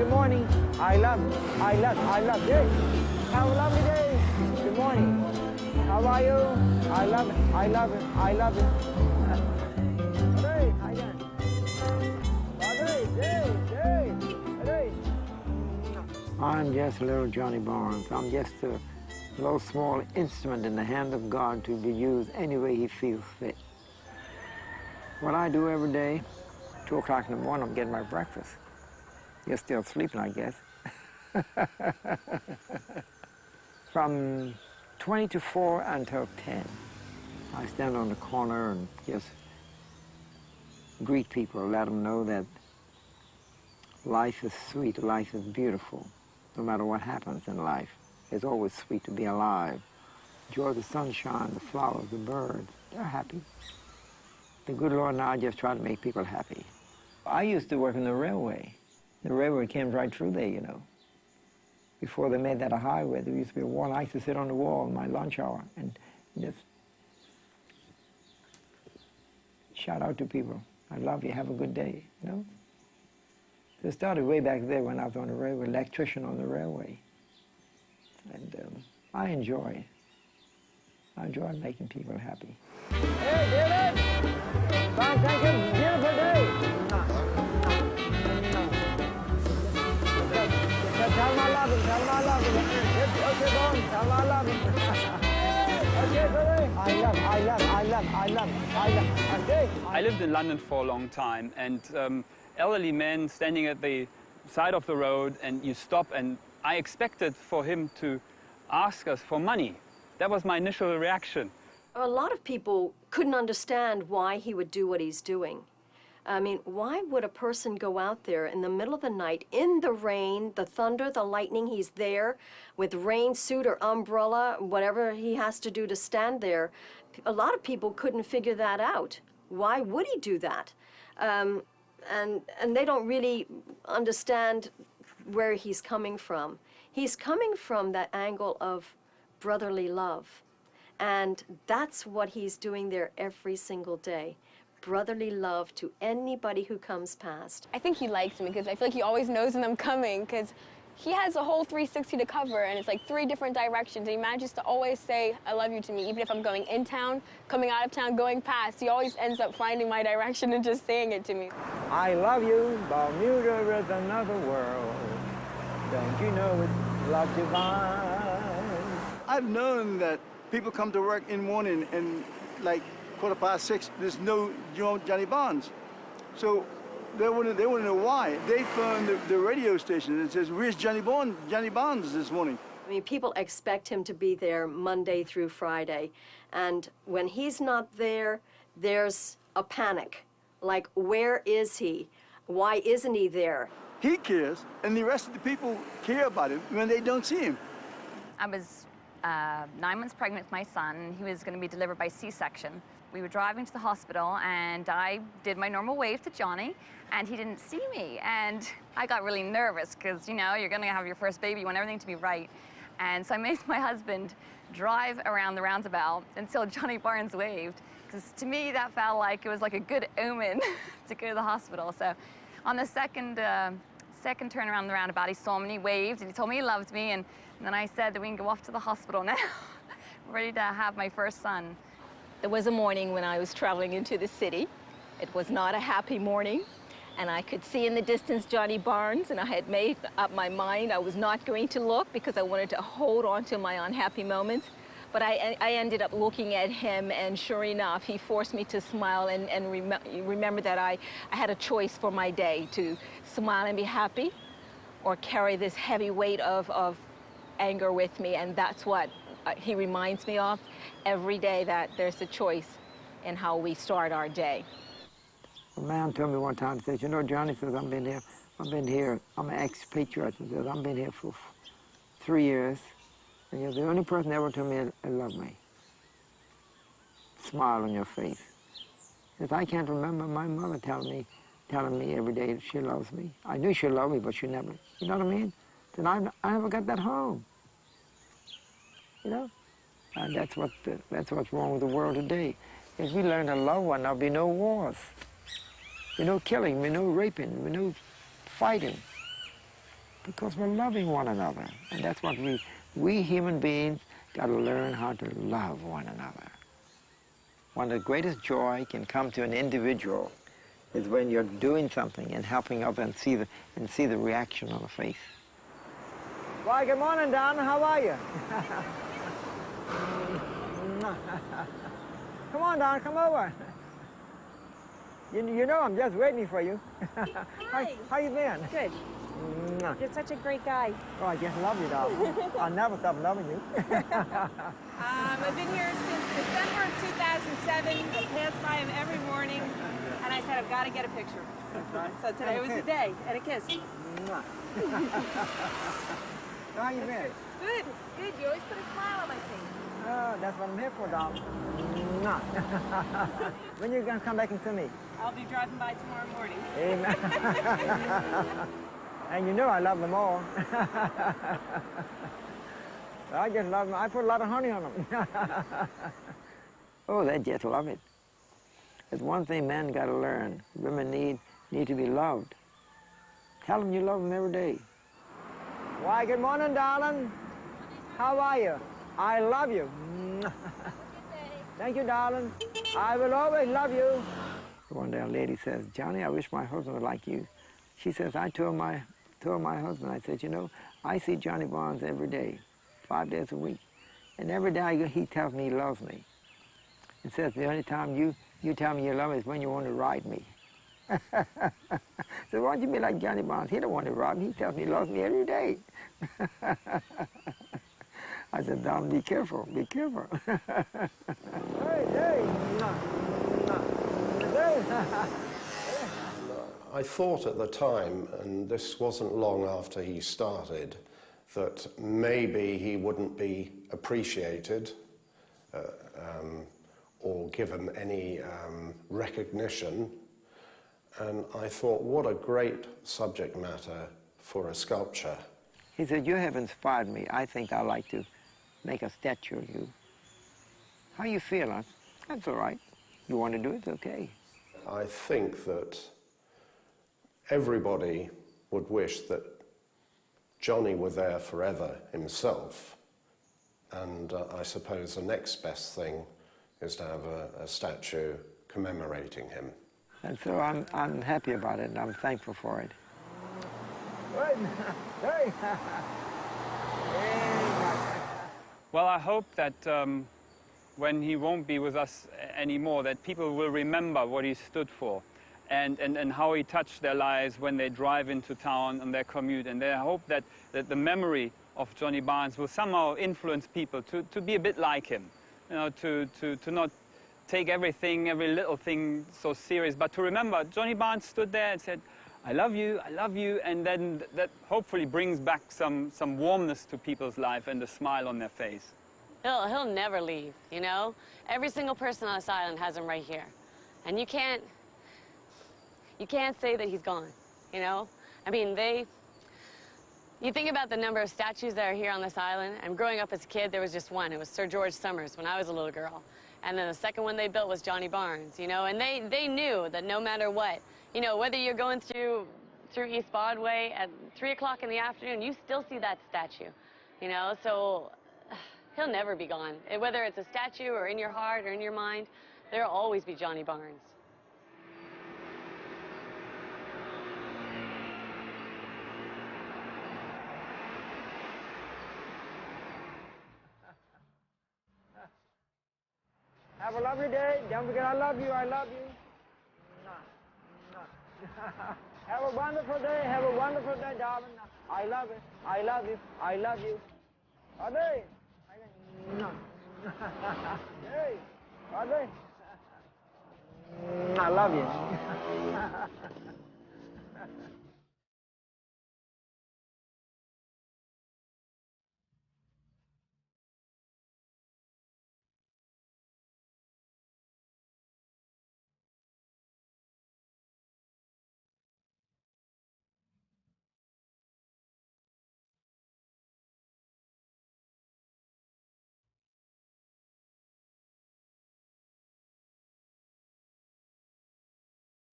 good morning. I love you. Hey, have a lovely day. Good morning. How are you? I love it. Hey, how you doing? Hey. I'm just little Johnny Barns. I'm just a little small instrument in the hand of God to be used any way he feels fit. What I do every day, 2 o'clock in the morning, I'm getting my breakfast. You're still sleeping, I guess. From 20 to 4 until 10, I stand on the corner and just greet people, let them know that life is sweet, life is beautiful. No matter what happens in life, it's always sweet to be alive. Enjoy the sunshine, the flowers, the birds. They're happy. The good Lord and I just try to make people happy. I used to work in the railway. The railway came right through there, you know. Before they made that a highway, there used to be a wall. I used to sit on the wall in my lunch hour and just shout out to people, I love you, have a good day, you know. So it started way back there when I was on the railway, electrician on the railway. And I enjoy making people happy. Hey, David! Fine, thank you. Beautiful day. Tell my love him. Okay, tell my love him. Okay, brother. I love. Okay. I lived in London for a long time, and elderly men standing at the side of the road, and you stop, and I expected for him to ask us for money. That was my initial reaction. A lot of people couldn't understand why he would do what he's doing. I mean, why would a person go out there in the middle of the night, in the rain, the thunder, the lightning, he's there with rain suit or umbrella, whatever he has to do to stand there. A lot of people couldn't figure that out. Why would he do that? And they don't really understand where he's coming from. He's coming from that angle of brotherly love. And that's what he's doing there every single day. Brotherly love to anybody who comes past. I think he likes me because I feel like he always knows when I'm coming, because he has a whole 360 to cover, and it's like 3 different directions. And he manages to always say, I love you to me, even if I'm going in town, coming out of town, going past. He always ends up finding my direction and just saying it to me. I love you, Bermuda is another world. Don't you know it's love divine? I've known that people come to work in the morning and like 6:15, there's no Johnny Barns. So they wouldn't know why. They phoned the radio station and says, where's Johnny Barns this morning? I mean, people expect him to be there Monday through Friday. And when he's not there, there's a panic. Like, where is he? Why isn't he there? He cares, and the rest of the people care about him when they don't see him. I was 9 months pregnant with my son. He was going to be delivered by C-section. We were driving to the hospital, and I did my normal wave to Johnny, and he didn't see me. And I got really nervous because, you know, you're going to have your first baby. You want everything to be right. And so I made my husband drive around the roundabout until Johnny Barns waved, because to me that felt like it was like a good omen to go to the hospital. So on the second turn around the roundabout, he saw me and he waved, and he told me he loved me. And then I said that we can go off to the hospital now, ready to have my first son. There was a morning when I was traveling into the city. It was not a happy morning, and I could see in the distance Johnny Barns, and I had made up my mind I was not going to look because I wanted to hold on to my unhappy moments. But I ended up looking at him, and sure enough, he forced me to smile and remember that I had a choice for my day, to smile and be happy or carry this heavy weight of anger with me. And that's what he reminds me of every day, that there's a choice in how we start our day. A man told me one time, he says, you know, Johnny, says, I've been here, I'm an expatriate, he says, I've been here for 3 years, and you're the only person that ever told me I love me. Smile on your face. He says, I can't remember my mother telling me every day that she loves me. I knew she loved me, but she never, you know what I mean? Then I never got that home. You know? And that's what's wrong with the world today. If we learn to love one, there'll be no wars. There'll be no killing, there'll be no raping, there'll be no fighting. Because we're loving one another. And that's what we human beings got to learn how to love one another. One of the greatest joy can come to an individual is when you're doing something and helping others and see the reaction on the face. Why, good morning, Donna. How are you? Come on, Donna, come over. You know I'm just waiting for you. Hi. How you been? Good. You're such a great guy. Oh, I just love you, darling. I'll never stop loving you. I've been here since December of 2007. I pass by him every morning, and I said, I've got to get a picture. So today was the day, and a kiss. How you been? Good, good. You always put a smile on my face. Oh, that's what I'm here for, darling. When you gonna come back and see me? I'll be driving by tomorrow morning. Amen. And you know I love them all. I just love them. I put a lot of honey on them. Oh, they just love it. It's one thing men got to learn. Women need to be loved. Tell them you love them every day. Why, good morning, darling. How are you? I love you. Thank you, darling. I will always love you. One day a lady says, Johnny, I wish my husband was like you. She says, I told my husband, I said, you know, I see Johnny Barnes every day, 5 days a week. And every day he tells me he loves me. And says, the only time you tell me you love me is when you want to ride me. So why don't you be like Johnny Barnes? He don't want to ride me. He tells me he loves me every day. I said, Don, be careful, be careful. I thought at the time, and this wasn't long after he started, that maybe he wouldn't be appreciated or given any recognition. And I thought, what a great subject matter for a sculpture. He said, you have inspired me. I think I'd like to make a statue of you. How you feel? That's all right. You want to do it? It's okay. I think that everybody would wish that Johnny were there forever himself. And I suppose the next best thing is to have a statue commemorating him. And so I'm happy about it, and I'm thankful for it. Well, I hope that when he won't be with us anymore, that people will remember what he stood for and how he touched their lives when they drive into town on their commute. And I hope that the memory of Johnny Barnes will somehow influence people to be a bit like him, you know, to not take everything, every little thing so serious, but to remember Johnny Barnes stood there and said, I love you, and then that hopefully brings back some warmness to people's life and a smile on their face. He'll never leave, you know? Every single person on this island has him right here. And you can't say that he's gone, you know? I mean, you think about the number of statues that are here on this island, and growing up as a kid, there was just one. It was Sir George Somers when I was a little girl. And then the second one they built was Johnny Barnes, you know? And they knew that no matter what, you know, whether you're going through East Broadway at 3 o'clock in the afternoon, you still see that statue, you know? So he'll never be gone. Whether it's a statue or in your heart or in your mind, there'll always be Johnny Barnes. Have a lovely day. Don't forget I love you, I love you. Have a wonderful day, darling. I love it, I love you, I love you. Ade. Hey, Ade. I love you.